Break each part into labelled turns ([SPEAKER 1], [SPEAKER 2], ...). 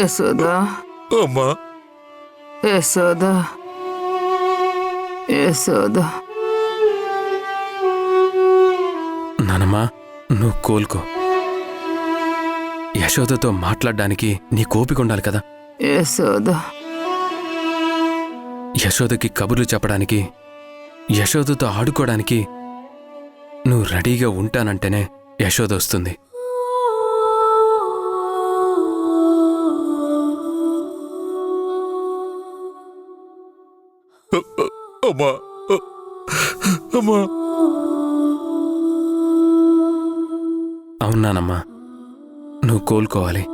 [SPEAKER 1] యశోదా,
[SPEAKER 2] అమ్మా
[SPEAKER 1] యశోదా, యశోదా.
[SPEAKER 3] నానమ్మా, నువ్వు కోలుకో. యశోదతో మాట్లాడడానికి నీ కోపిక ఉండాలి కదా.
[SPEAKER 1] యశోదా,
[SPEAKER 3] యశోదకి కబుర్లు చెప్పడానికి, యశోదతో ఆడుకోవడానికి నువ్వు రెడీగా ఉంటానంటేనే యశోద వస్తుంది.
[SPEAKER 2] అమ్మా అమ్మా.
[SPEAKER 3] అవునానమ్మా, నువ్వు కోలుకోవాలి.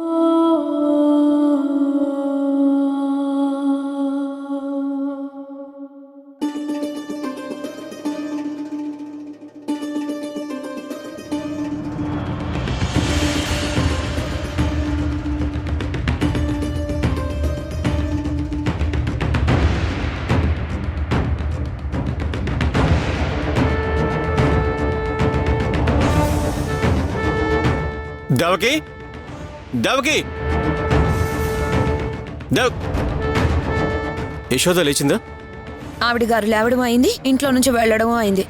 [SPEAKER 4] దేవకి, దేవకి, యశోద లేచిందా?
[SPEAKER 5] ఆవిడ గారు లేవడం అయింది, ఇంట్లో నుంచి వెళ్ళడం అయింది.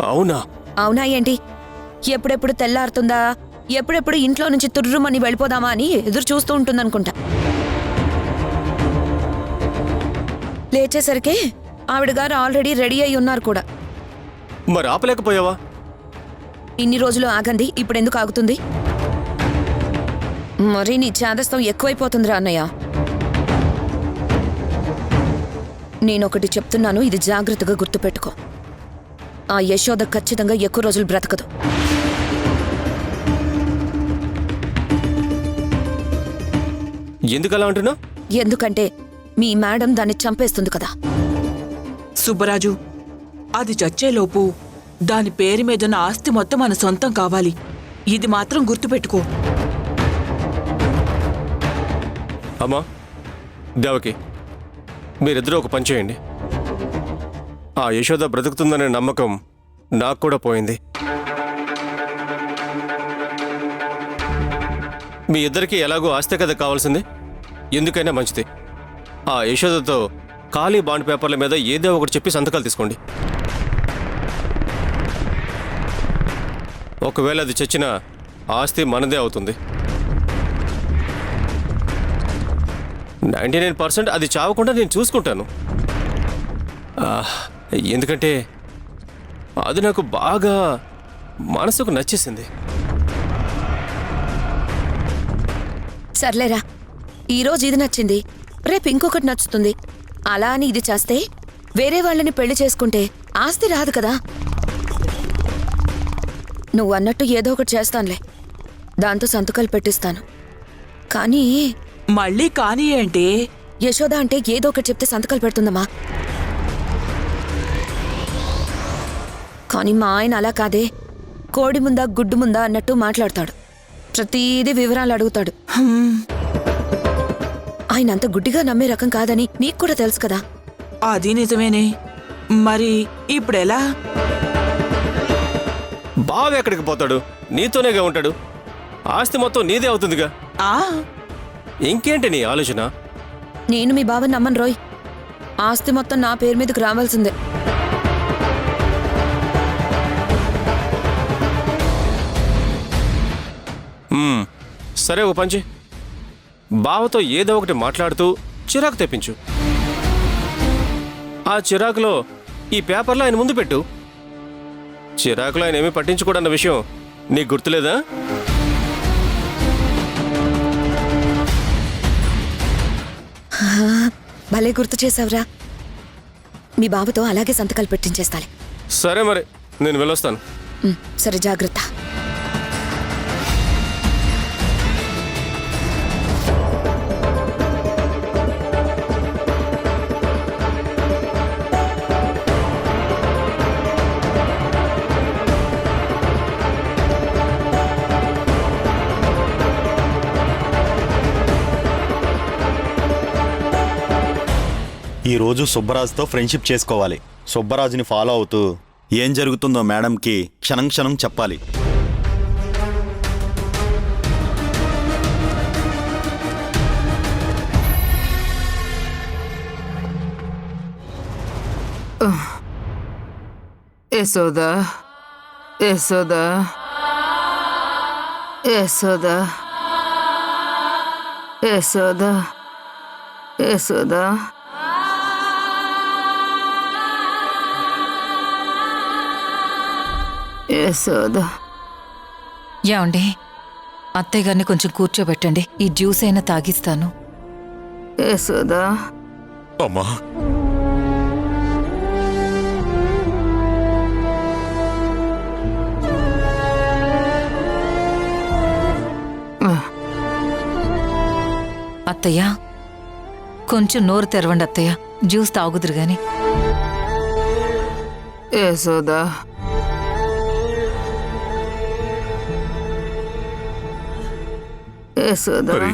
[SPEAKER 4] అవునా?
[SPEAKER 5] అవునా ఏంటి? ఎప్పుడెప్పుడు తెల్లారుతుందా, ఎప్పుడెప్పుడు ఇంట్లో నుంచి తుర్రుమని వెళ్ళిపోదామా అని ఎదురు చూస్తూ ఉంటుందనుకుంటా. లేచేసరికి ఆవిడ గారు ఆల్రెడీ రెడీ అయి ఉన్నారు కూడా.
[SPEAKER 4] మరి ఆపలేకపోయావా?
[SPEAKER 5] ఇన్ని రోజులు ఆగంది, ఇప్పుడెందుకు ఆగుతుంది? మరి నీ చేదస్తం ఎక్కువైపోతుందిరా అన్నయ్య. నేనొకటి చెప్తున్నాను, ఇది జాగ్రత్తగా గుర్తుపెట్టుకో. ఆ యశోద ఖచ్చితంగా ఎక్కువ రోజులు బ్రతకదు.
[SPEAKER 4] ఎందుకలా అంటున్నావు?
[SPEAKER 5] ఎందుకంటే మీ మేడం దాన్ని చంపేస్తుంది కదా.
[SPEAKER 6] సుబ్బరాజు, అది చచ్చేలోపు దాని పేరు మీదున్న ఆస్తి మొత్తం మన సొంతం కావాలి. ఇది మాత్రం గుర్తుపెట్టుకో.
[SPEAKER 4] అమ్మా, దేవకి, మీరిద్దరూ ఒక పని చేయండి. ఆ యశోద బ్రతుకుతుందనే నమ్మకం నాకు కూడా పోయింది. మీ ఇద్దరికి ఎలాగో ఆస్తి కదా కావాల్సింది. ఎందుకైనా మంచిది, ఆ యశోదతో ఖాళీ బాండ్ పేపర్ల మీద ఏదో ఒకటి చెప్పి సంతకాలు తీసుకోండి. ఒకవేళ అది చచ్చినా ఆస్తి మనదే అవుతుంది. 99% అది చావకుండా నేను చూసుకుంటాను. ఎందుకంటే అది నాకు బాగా మనసుకు నచ్చేసింది.
[SPEAKER 5] సర్లేరా, ఈరోజు ఇది నచ్చింది, రేపు ఇంకొకటి నచ్చుతుంది. అలా అని ఇది చేస్తే వేరే వాళ్ళని పెళ్లి చేసుకుంటే ఆస్తి రాదు కదా. నువ్వు అన్నట్టు ఏదో ఒకటి చేస్తానులే, దాంతో సంతకాలు పెట్టిస్తాను. కానీ
[SPEAKER 6] మళ్ళీ కానీ ఏంటి?
[SPEAKER 5] యశోద అంటే ఏదో ఒకటి చెప్తే సంతకాలు పెడుతుందమ్మా. కానీ మా ఆయన అలా కాదే, కోడి ముందా గుడ్డు ముందా అన్నట్టు మాట్లాడతాడు. ప్రతీది వివరాలు అడుగుతాడు. ఆయన అంత గుడ్డిగా నమ్మే రకం కాదని నీకు కూడా తెలుసు కదా.
[SPEAKER 6] అది నిజమేనే. మరి ఇప్పుడెలా?
[SPEAKER 4] బావ ఎక్కడికి పోతాడు? నీతోనేగా ఉంటాడు. ఆస్తి మొత్తం నీదే అవుతుందిగా. ఇంకేంటి నీ ఆలోచన?
[SPEAKER 5] నేను మీ బావని నమ్మను రోయ్. ఆస్తి మొత్తం నా పేరు మీదకి రావాల్సిందే.
[SPEAKER 4] సరే, ఓ పంచి, బావతో ఏదో ఒకటి మాట్లాడుతూ చిరాకు తెప్పించు. ఆ చిరాకులో ఈ పేపర్లో ఆయన ముందు పెట్టు. చిరాకులో ఆయన ఏమీ పట్టించుకోడన్న విషయం నీకు గుర్తులేదా?
[SPEAKER 5] భలే గుర్తు చేసావురా. మీ బావతో అలాగే సంతకాలు పెట్టించేస్తాలి.
[SPEAKER 4] సరే మరి, నేను వెళ్ళొస్తాను.
[SPEAKER 5] సరే, జాగ్రత్త.
[SPEAKER 7] ఈరోజు సుబ్బరాజుతో ఫ్రెండ్షిప్ చేసుకోవాలి. సుబ్బరాజుని ఫాలో అవుతూ ఏం జరుగుతుందో మేడంకి క్షణం క్షణం చెప్పాలి.
[SPEAKER 1] యశోద యశోద యశోద యశోద యశోద యశోద.
[SPEAKER 8] ఏమండి, అత్తయ్య గారిని కొంచెం కూర్చోబెట్టండి. ఈ జ్యూస్ అయినా తాగిస్తాను.
[SPEAKER 1] యశోద
[SPEAKER 2] అమ్మా
[SPEAKER 8] అత్తయ్య, కొంచెం నోరు తెరవండి అత్తయ్య. జ్యూస్ తాగుదురు గాని.
[SPEAKER 1] యశోద యశోద
[SPEAKER 2] మరి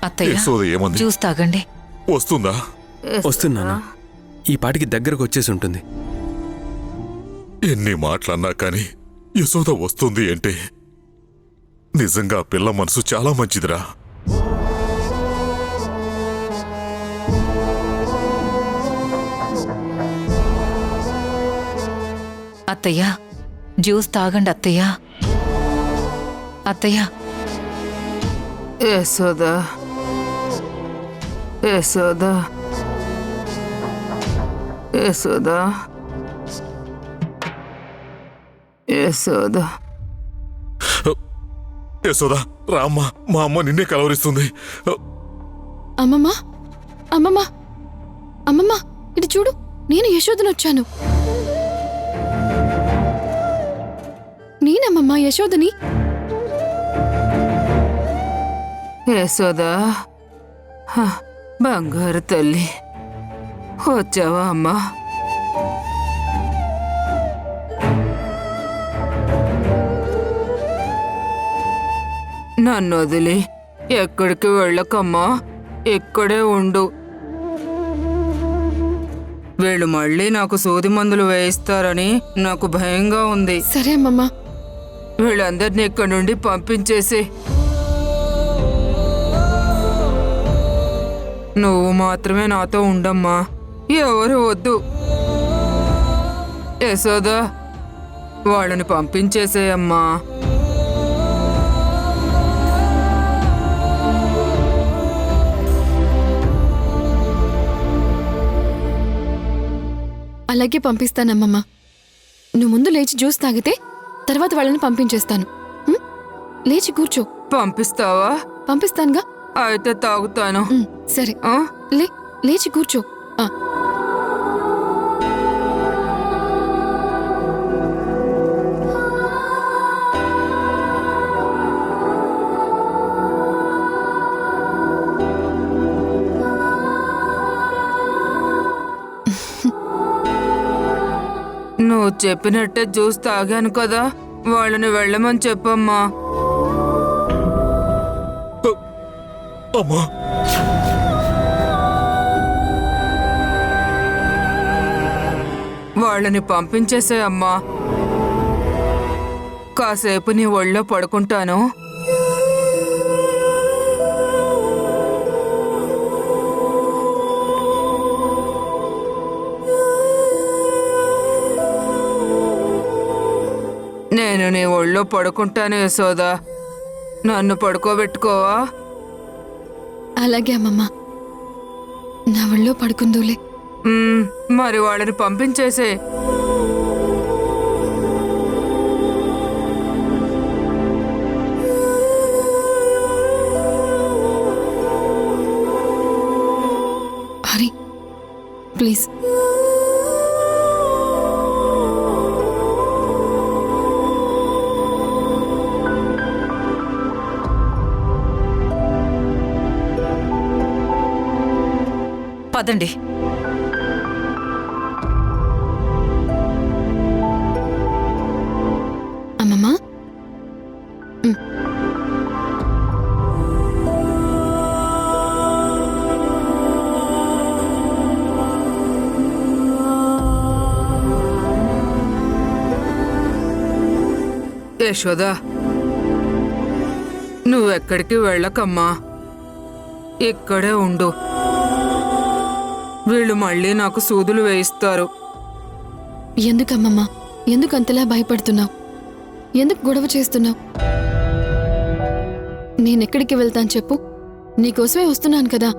[SPEAKER 8] అత్తయ్య,
[SPEAKER 2] యశోద ఏమంది?
[SPEAKER 8] జ్యూస్ తాగండి.
[SPEAKER 2] వస్తుందా?
[SPEAKER 3] వస్తున్నాను. ఈ పాటికి దగ్గరకు వచ్చేసి ఉంటుంది.
[SPEAKER 2] ఎన్ని మాటలన్నా కానీ యశోద వస్తుంది అంటే నిజంగా ఆ పిల్ల మనసు చాలా మంచిదిరా.
[SPEAKER 8] అత్తయ్య, జ్యూస్ తాగండి అత్తయ్య. అత్తయ్య,
[SPEAKER 1] యశోద యశోద యశోద యశోద
[SPEAKER 2] యశోద రామ్మ, మా అమ్మ నిన్నే కలవరిస్తుంది.
[SPEAKER 9] అమ్మమ్మ అమ్మమ్మ అమ్మమ్మ, ఇటు చూడు, నేను యశోదను వచ్చాను. నేనమ్మమ్మ యశోదని.
[SPEAKER 1] యశోద హ, బంగారు తల్లి, వచ్చావా అమ్మా? నన్ను వదిలి ఎక్కడికి వెళ్ళకమ్మా, ఇక్కడే ఉండు. వీళ్ళు మళ్ళీ నాకు సూది మందులు వేయిస్తారని నాకు భయంగా ఉంది.
[SPEAKER 9] సరే అమ్మమ్మ.
[SPEAKER 1] వీళ్ళందరినీ ఇక్కడి నుండి పంపించేసి నువ్వు మాత్రమే నాతో ఉండమ్మా, ఎవరు వద్దు. యశోద, వాళ్ళని పంపించేసేయమ్మా.
[SPEAKER 9] అలాగే పంపిస్తానమ్మమ్మ. నువ్వు ముందు లేచి జ్యూస్ తాగితే తర్వాత వాళ్ళని పంపించేస్తాను. ఉం? లేచి కూర్చో.
[SPEAKER 1] పంపిస్తావా?
[SPEAKER 9] పంపిస్తానుగా.
[SPEAKER 1] అయితే తాగుతాను.
[SPEAKER 9] సరే,
[SPEAKER 1] ఆ?
[SPEAKER 9] లేచి కూర్చో. ఆ.
[SPEAKER 1] నువ్వు చెప్పినట్టే జ్యూస్ తాగాను కదా, వాళ్ళని వెళ్ళమని చెప్పమ్మా.
[SPEAKER 2] అమ్మా
[SPEAKER 1] వాళ్ళని పంపించేసే అమ్మా. కాసేపు నీ ఒళ్ళో పడుకుంటాను. నేను నీ ఒళ్ళో పడుకుంటాను యశోద, నన్ను పడుకోబెట్టుకోవా?
[SPEAKER 9] అలాగే అమ్మమ్మ, నా ఒళ్ళో పడుకుందులే.
[SPEAKER 1] మరి వాళ్ళని పంపించేసే.
[SPEAKER 9] హరి, ప్లీజ్.
[SPEAKER 8] పదండి.
[SPEAKER 9] అమ్మమ్మ,
[SPEAKER 1] యశోద, నువ్వెక్కడికి వెళ్ళకమ్మా, ఇక్కడే ఉండు. వీళ్ళు మళ్ళీ నాకు సూదులు వేయిస్తారు.
[SPEAKER 9] ఎందుకమ్మమ్మా ఎందుకు అంతలా భయపడుతున్నావు? ఎందుకు గొడవ చేస్తున్నావు? నేనెక్కడికి వెళ్తాను చెప్పు? నీకోసమే వస్తున్నాను కదా.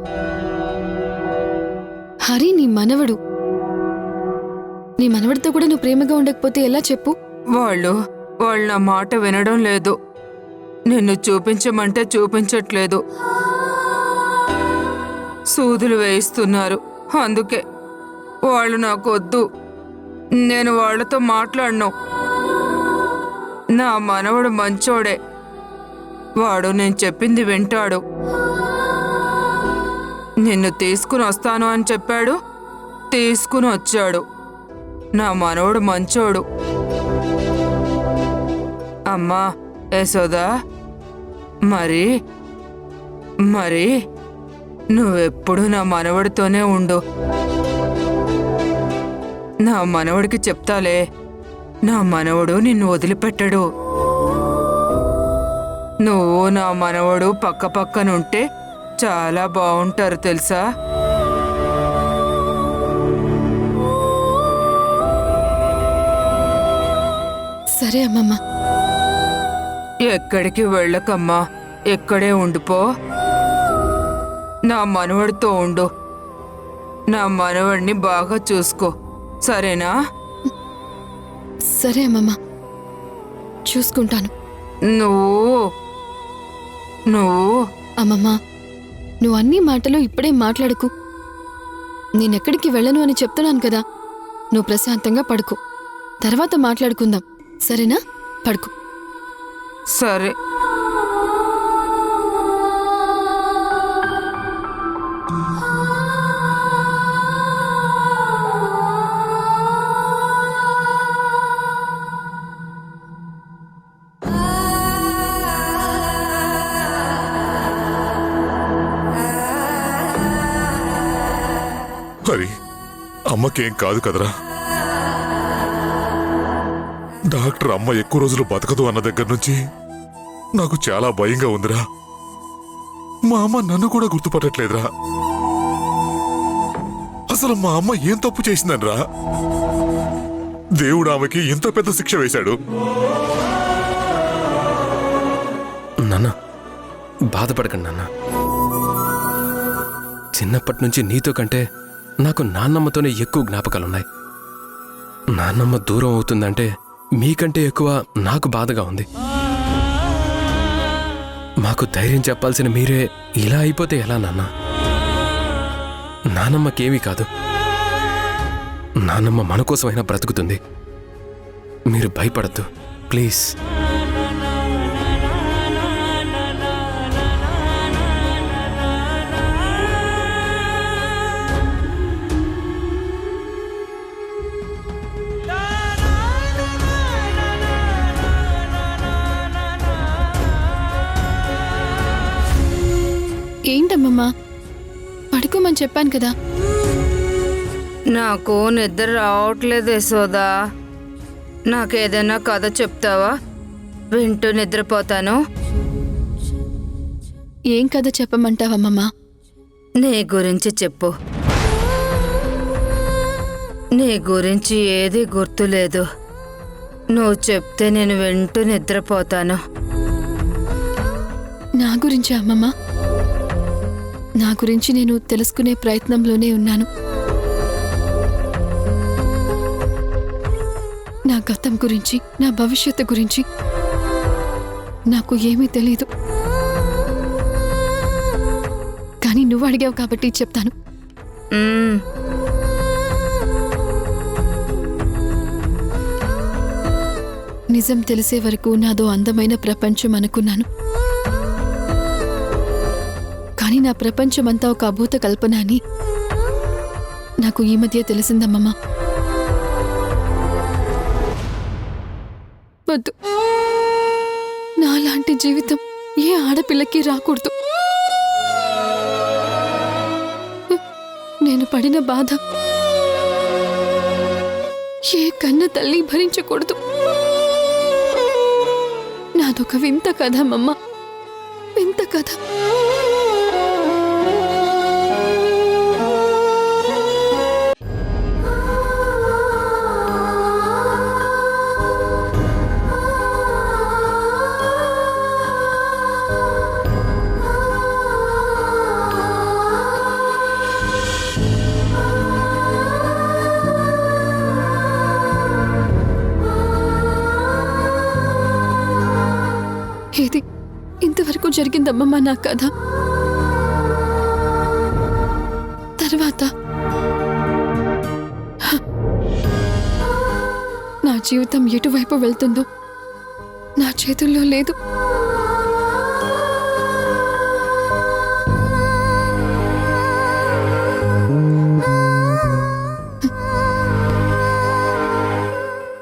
[SPEAKER 9] హరి నీ మనవడు. నీ మనవడితో కూడా నువ్వు ప్రేమగా ఉండకపోతే ఎలా చెప్పు?
[SPEAKER 1] వాళ్ళు నా మాట వినడం లేదు. నిన్ను చూపించమంటే చూపించట్లేదు. సూదులు వేయిస్తున్నారు. అందుకే వాళ్ళు నాకొద్దు. నేను వాళ్ళతో మాట్లాడను. నా మనవడు మంచోడే. వాడు నేను చెప్పింది వింటాడు. నిన్ను తీసుకుని వస్తాను అని చెప్పాడు, తీసుకుని వచ్చాడు. నా మనవడు మంచోడు. అమ్మా యశోదా, మరి నువ్వెప్పుడు నా మనవడితోనే ఉండు. నా మనవడికి చెప్తాలే, నా మనవడు నిన్ను వదిలిపెట్టడు. నువ్వు నా మనవడు పక్క పక్కనుంటే చాలా బాగుంటారు తెలుసా?
[SPEAKER 9] సరే అమ్మమ్మ.
[SPEAKER 1] ఎక్కడికి వెళ్ళకమ్మా, ఎక్కడే ఉండిపో. నా మనవడితో ఉండు. నా మనవడిని బాగా చూసుకో, సరేనా?
[SPEAKER 9] సరే అమ్మమ్మ, చూసుకుంటాను.
[SPEAKER 1] నువ్వు
[SPEAKER 9] అమ్మమ్మ, నువ్వు అన్ని మాటలు ఇప్పుడే మాట్లాడకు. నేనెక్కడికి వెళ్ళను అని చెప్తున్నాను కదా. నువ్వు ప్రశాంతంగా పడుకో. తర్వాత మాట్లాడుకుందాం, సరేనా? పడుకో.
[SPEAKER 1] సరే.
[SPEAKER 2] హరి, అమ్మకేం కాదు కదరా? డాక్టర్ అమ్మ ఎక్కువ రోజులు బతకదు అన్న దగ్గర నుంచి నాకు చాలా భయంగా ఉందిరా. మా అమ్మ నన్ను కూడా గుర్తుపట్టట్లేదురా. అసలు మా అమ్మ ఏం తప్పు చేసిందనరా దేవుడు ఆమెకి ఇంత పెద్ద శిక్ష వేశాడు?
[SPEAKER 3] నాన్న, బాధపడకండి నాన్న. చిన్నప్పటి నుంచి నీతో కంటే నాకు నాన్నమ్మతోనే ఎక్కువ జ్ఞాపకాలున్నాయి. నాన్నమ్మ దూరం అవుతుందంటే మీకంటే ఎక్కువ నాకు బాధగా ఉంది. మాకు ధైర్యం చెప్పాల్సిన మీరే ఇలా అయిపోతే ఎలా నాన్న? నానమ్మకేమీ కాదు. నానమ్మ మన కోసమైనా బ్రతుకుతుంది. మీరు భయపడద్దు ప్లీజ్.
[SPEAKER 9] ఏంటమ్మమ్మా, పడుకోమని చెప్పాను కదా.
[SPEAKER 1] నాకు నిద్ర రావట్లేదు యశోదా. నాకేదైనా కథ చెప్తావా? వింటూ నిద్రపోతాను.
[SPEAKER 9] ఏం కథ చెప్పమంటావమ్మమ్మా?
[SPEAKER 1] నీ గురించి చెప్పు. నీ గురించి ఏది గుర్తులేదు. నువ్వు చెప్తే నేను వింటూ నిద్రపోతాను.
[SPEAKER 9] నా గురించి అమ్మమ్మ? నా గురించి నేను తెలుసుకునే ప్రయత్నంలోనే ఉన్నాను. నా గతం గురించి, నా భవిష్యత్తు గురించి నాకు ఏమీ తెలీదు. కానీ నువ్వు అడిగావు కాబట్టి చెప్తాను. నిజం తెలిసే వరకు నాదో అందమైన ప్రపంచం అనుకున్నాను. కానీ నా ప్రపంచమంతా ఒక అభూత కల్పన అని నాకు ఈ మధ్య తెలిసిందమ్మమ్మ. వద్దు, నాలాంటి జీవితం ఏ ఆడపిల్లకి రాకూడదు. నేను పడిన బాధ ఏ కన్న తల్లి భరించకూడదు. నాదొక వింత కథ అమ్మమ్మ, వింత కథ. జరిగిందమ్మమ్మ నా కథ. తర్వాత నా జీవితం ఎటువైపు వెళ్తుందో నా చేతుల్లో లేదు.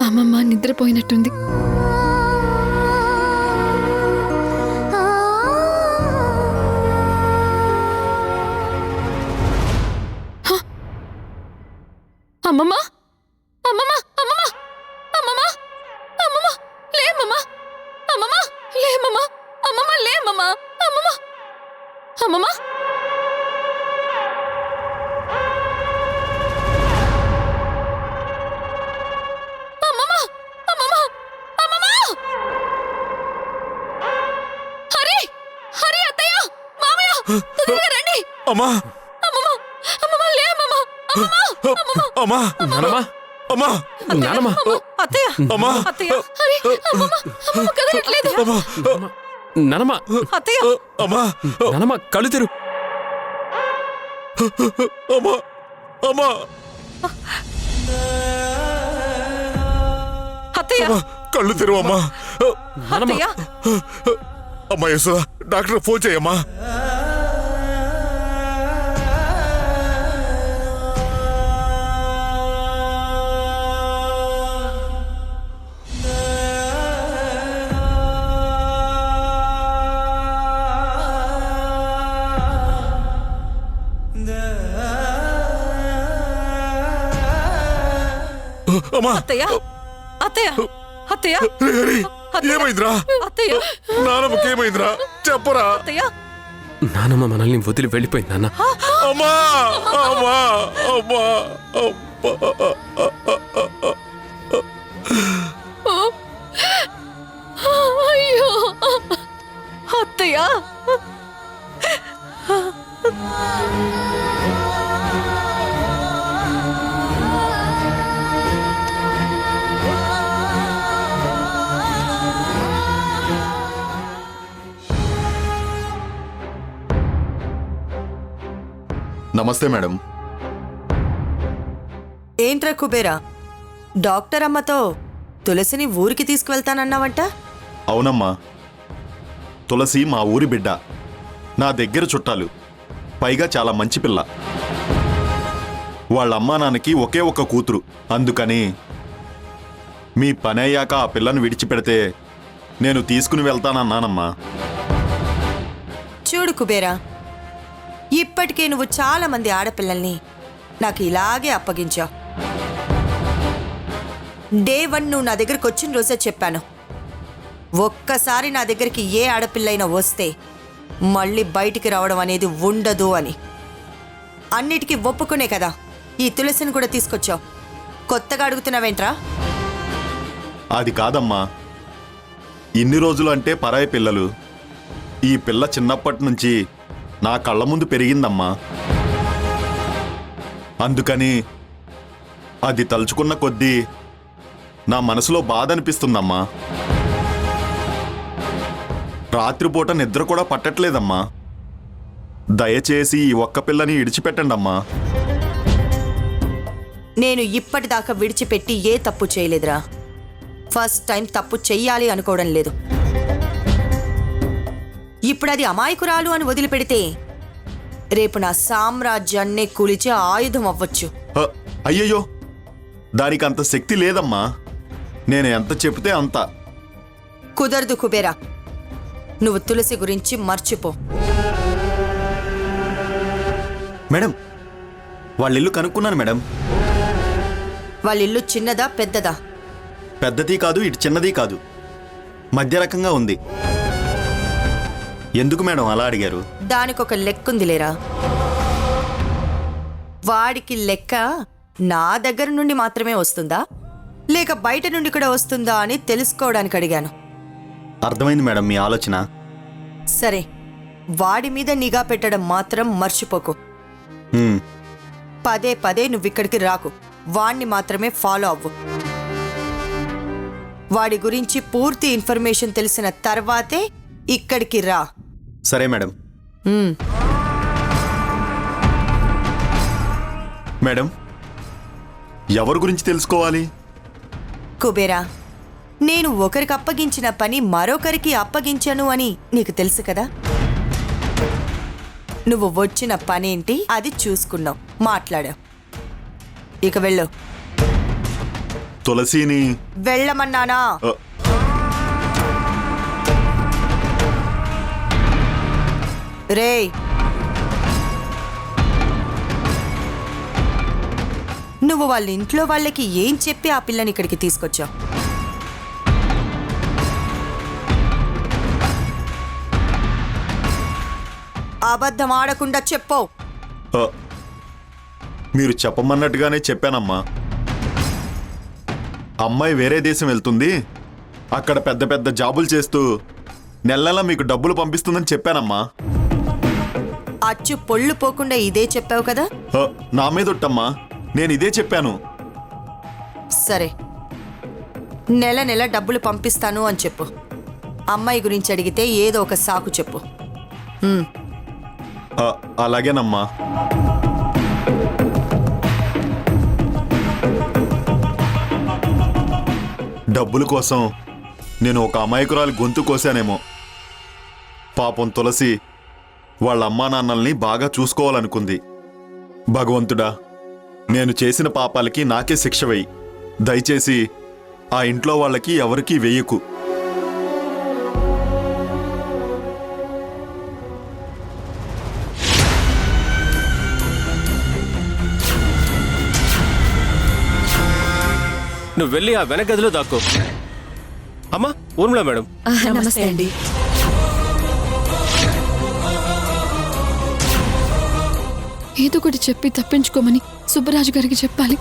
[SPEAKER 9] అమ్మమ్మ నిద్రపోయినట్టుంది. అమ్మమ్మ అమ్మమ్మ అమ్మమ్మ అమ్మమ్మ అమ్మమ్మ లేమమ్మ అమ్మమ్మ లేమమ్మ అమ్మమ్మ లేమమ్మ అమ్మమ్మ అమ్మమ్మ అమ్మమ్మ అమ్మమ్మ అమ్మమ్మ హరి హరి అత్తయ్య మామయ్య తొందరగా రండి.
[SPEAKER 2] అమ్మా
[SPEAKER 9] అమ్మమ్మ అమ్మమ్మ లేమమ్మ అమ్మమ్మ
[SPEAKER 2] అమ్మా
[SPEAKER 3] నానమ్మ
[SPEAKER 2] అమ్మా
[SPEAKER 3] నానమ్మ
[SPEAKER 8] అత్తయ్య
[SPEAKER 2] అమ్మా
[SPEAKER 8] అత్తయ్య
[SPEAKER 9] హరి అమ్మమ్మ అమ్మమ్మ కదలట్లేదు.
[SPEAKER 2] అమ్మా
[SPEAKER 3] నానమ్మ
[SPEAKER 8] అత్తయ్య
[SPEAKER 2] అమ్మా
[SPEAKER 3] నానమ్మ కళ్ళు తెరు.
[SPEAKER 2] అమ్మా అమ్మా
[SPEAKER 8] అత్తయ్య
[SPEAKER 2] అమ్మా కళ్ళు తెరువు అమ్మా.
[SPEAKER 3] నానమ్మ
[SPEAKER 8] అత్తయ్య
[SPEAKER 2] అమ్మా యశోద డాక్టర్ ఫోన్ చేయమ్మా. అమ్మా
[SPEAKER 8] అత్తయ్య అత్తయ్య అత్తయ్య
[SPEAKER 2] హరి, ఏమైందిరా?
[SPEAKER 8] అత్తయ్య
[SPEAKER 2] నానమ్మకేమైందిరా చెప్పరా?
[SPEAKER 8] అత్తయ్య
[SPEAKER 3] నానమ్మ మనల్ని వదిలి వెళ్ళిపోయింది నాన్న.
[SPEAKER 2] అమ్మా అమ్మా అమ్మా అమ్మా.
[SPEAKER 9] అయ్యో
[SPEAKER 8] అత్తయ్య
[SPEAKER 10] నమస్తే మేడం.
[SPEAKER 11] ఏంట్రా కుబేరా, డాక్టర్ అమ్మతో తులసిని ఊరికి తీసుకువెళ్తానన్నావంట?
[SPEAKER 7] అవునమ్మా, తులసి మా ఊరి బిడ్డ, నా దగ్గర చుట్టాలు, పైగా చాలా మంచి పిల్ల. వాళ్ళ అమ్మా నాన్నకి ఒకే ఒక్క కూతురు. అందుకని మీ పని అయ్యాక ఆ పిల్లను విడిచిపెడితే నేను తీసుకుని వెళ్తానన్నానమ్మా.
[SPEAKER 11] చూడు కుబేరా, ఇప్పటికే నువ్వు చాలా మంది ఆడపిల్లల్ని నాకు ఇలాగే అప్పగించావు. డే 1 నువ్వు నా దగ్గరకు వచ్చిన రోజే చెప్పాను, ఒక్కసారి నా దగ్గరికి ఏ ఆడపిల్లైనా వస్తే మళ్ళీ బయటికి రావడం అనేది ఉండదు అని. అన్నిటికీ ఒప్పుకునే కదా ఈ తులసిని కూడా తీసుకొచ్చావు. కొత్తగా అడుగుతున్నావేంట్రా?
[SPEAKER 7] అది కాదమ్మా, ఇన్ని రోజులు అంటే పరాయి పిల్లలు. ఈ పిల్ల చిన్నప్పటి నుంచి నా కళ్ళ ముందు పెరిగిందమ్మా. అందుకని అది తలుచుకున్న కొద్దీ నా మనసులో బాధ అనిపిస్తుందమ్మా. రాత్రిపూట నిద్ర కూడా పట్టట్లేదమ్మా. దయచేసి ఈ ఒక్క పిల్లని విడిచిపెట్టండమ్మా.
[SPEAKER 11] నేను ఇప్పటిదాకా విడిచిపెట్టి ఏ తప్పు చేయలేదురా. ఫస్ట్ టైం తప్పు చెయ్యాలి అనుకోవడం లేదు. ఇప్పుడు అది అమాయకురాలు అని వదిలిపెడితే రేపు నా సామ్రాజ్యాన్నే కూల్చే ఆయుధం అవ్వచ్చు.
[SPEAKER 7] అయ్యయ్యో, దానికి అంత శక్తి లేదమ్మా. నేను ఎంత చెప్తే అంత.
[SPEAKER 11] కుదరదు కుబేరా, నువ్వు తులసి గురించి మర్చిపో.
[SPEAKER 7] మేడం, వాళ్ళ ఇల్లు కనుక్కున్నాను మేడం.
[SPEAKER 11] వాళ్ళ ఇల్లు చిన్నదా పెద్దదా?
[SPEAKER 7] పెద్దది కాదు, ఇటు చిన్నది కాదు, మధ్య రకంగా ఉంది. ఎందుకు మేడం అలా అడిగారు?
[SPEAKER 11] దానికొక లెక్కుంది లేరా. వాడికి లెక్క నా దగ్గర నుండి మాత్రమే వస్తుందా లేక బయట నుండి కూడా వస్తుందా అని తెలుసుకోవడానికి అడిగాను.
[SPEAKER 7] అర్థమైంది మేడం మీ ఆలోచన.
[SPEAKER 11] సరే, వాడి మీద నిఘా పెట్టడం మాత్రం మర్చిపోకు. పదే పదే నువ్విక్కడికి రాకు, వాణ్ణి మాత్రమే ఫాలో అవ్వు. వాడి గురించి పూర్తి ఇన్ఫర్మేషన్ తెలిసిన తర్వాతే ఇక్కడికి రా.
[SPEAKER 7] సరే మేడం.
[SPEAKER 11] ఉమ్,
[SPEAKER 7] మేడం, ఎవరి గురించి తెలుసుకోవాలి?
[SPEAKER 11] కుబేరా, నేను ఒకరికి అప్పగించిన పని మరొకరికి అప్పగించను అని నీకు తెలుసు కదా. నువ్వు వచ్చిన పనేంటి అది చూసుకున్నావు, మాట్లాడావు. ఇక వెళ్ళు.
[SPEAKER 7] తులసిని
[SPEAKER 11] వెళ్ళమన్నానా?
[SPEAKER 7] ఆ,
[SPEAKER 11] రేయ్, నువ్వు వాళ్ళ ఇంట్లో వాళ్ళకి ఏం చెప్పి ఆ పిల్లని ఇక్కడికి తీసుకొచ్చావు? అబద్ధం ఆడకుండా చెప్పు.
[SPEAKER 7] ఆ, మీరు చెప్పమన్నట్టుగానే చెప్పానమ్మా. అమ్మాయి వేరే దేశం వెళ్తుంది, అక్కడ పెద్ద పెద్ద జాబులు చేస్తూ నెల నెలా మీకు డబ్బులు పంపిస్తుందని చెప్పానమ్మా.
[SPEAKER 11] అచ్చు పొళ్ళు పోకుండా ఇదే చెప్పావు కదా.
[SPEAKER 7] ఆ, నా మీదొట్టమ్మా, నేను ఇదే చెప్పాను.
[SPEAKER 11] సరే, నెల నెల డబ్బులు పంపిస్తాను అని చెప్పు. అమ్మాయి గురించి అడిగితే ఏదో ఒక సాకు చెప్పు. ఉమ్,
[SPEAKER 7] ఆ, అలాగేనమ్మా. డబ్బుల కోసం నేను ఒక అమాయకురాలి గొంతు కోసానేమో. పాపం తులసి వాళ్ళ అమ్మా నాన్నల్ని బాగా చూసుకోవాలనుకుంది. భగవంతుడా, నేను చేసిన పాపాలకి నాకే శిక్ష వెయ్యి. దయచేసి ఆ ఇంట్లో వాళ్ళకి ఎవరికీ వెయ్యకు.
[SPEAKER 4] నువ్వు వెళ్ళి ఆ వెనక గదిలో దాక్కో. అమ్మా, ఊర్మిళ మేడం.
[SPEAKER 5] నమస్తే అండి.
[SPEAKER 9] ఏదో ఒకటి చెప్పి తప్పించుకోమని సుబ్బరాజు గారికి చెప్పాలి.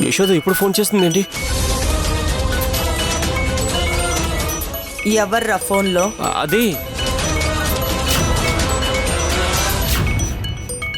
[SPEAKER 4] యశోద ఇప్పుడు ఫోన్ చేస్తుందేంటి?
[SPEAKER 11] ఎవర్రా ఫోన్లో?
[SPEAKER 4] అది